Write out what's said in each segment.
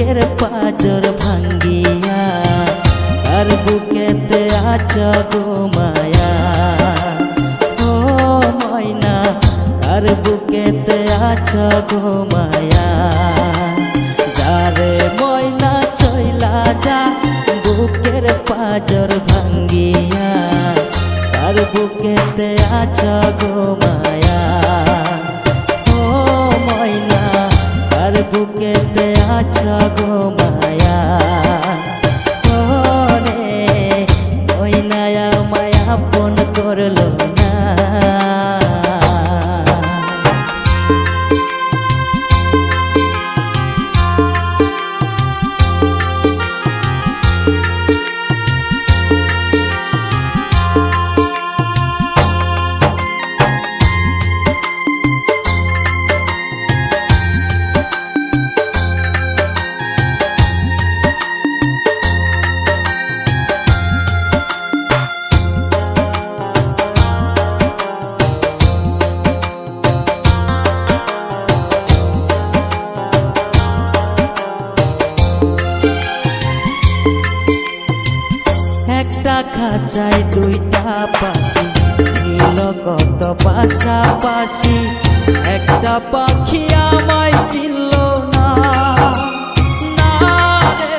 বুকের পাজর ভাঙ্গিয়া আর বুকেতে আছো গো মায়া। ও ময়না আর বুকেতে আছো গো মায়া। যারে ময়না চইলা যা বুকের পাজর ভাঙ্গিয়া আর বুকেতে আছো গো মায়া। ও ময়না আর বুকেতে আছো গো মায়া। ও রে ময়না আমায় আপন করলো না। একটা খাঁচায় দুইটা পাখি ছিল কত পাশাপাশি। একটা পাখি আমায় চিনল না, না রে।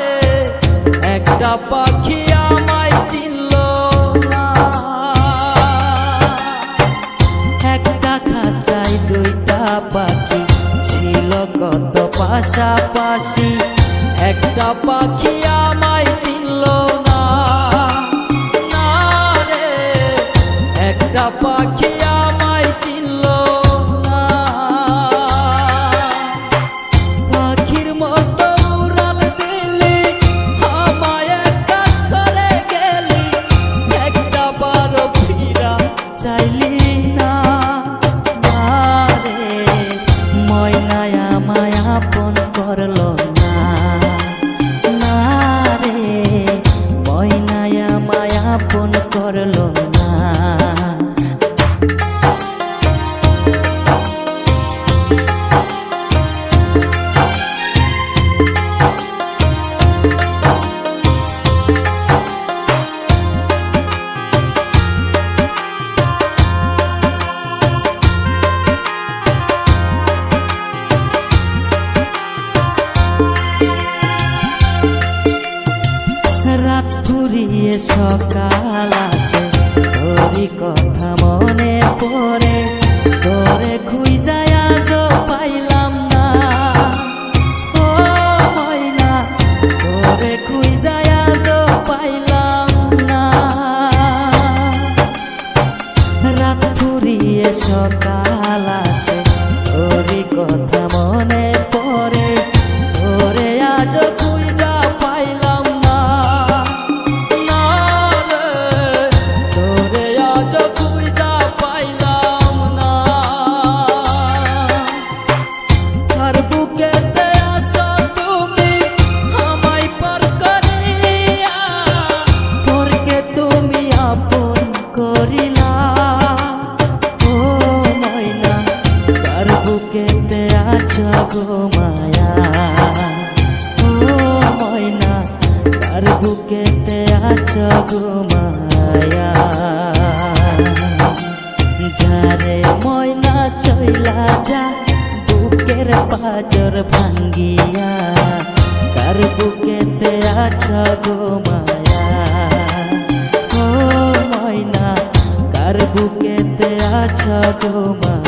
একটা পাখি আমায় চিনল না। একটা খাঁচায় দুইটা পাখি ছিল কত পাশাপাশি। একটা পাখি আমায় চিনল না, একটা পাখি আমায় চিনল না। পাখির মতো উড়াল দিলি আমায় একা করে গেলি, একটা বারো ফিরা চাইলি না। না রে ময়না আমায় আপন করলো না। না রে ময়না আমায় আপন করলো না। রাত ফুরিয়ে সকাল আসে তোরই কথা মনে পড়ে। তোরে খুঁজা আজও পাইলাম না। ও ময়না তোরে খুঁজা আজও পাইলাম না। রাত ফুরিয়ে সকাল আসে তোরই কথা মনে পড়ে। তোরে আজও খুঁজা পাইলাম না। না রে তোরে আজও খুঁজা পাইলাম না। আর বুকেতে আছো তুমি আমায় পার করিয়া, তোরকে তুমি আপন করিলা। ও ময়না কার বুকেতে আছো গো মায়া। ও ময়না কার বুকেতে আছো গো মায়া। যারে ময়না চইলা যা বুকের পাজর ভাঙ্গিয়া কার বুকেতে আছো গো মায়া। ও ময়না কার বুকেতে আছো গো মায়া।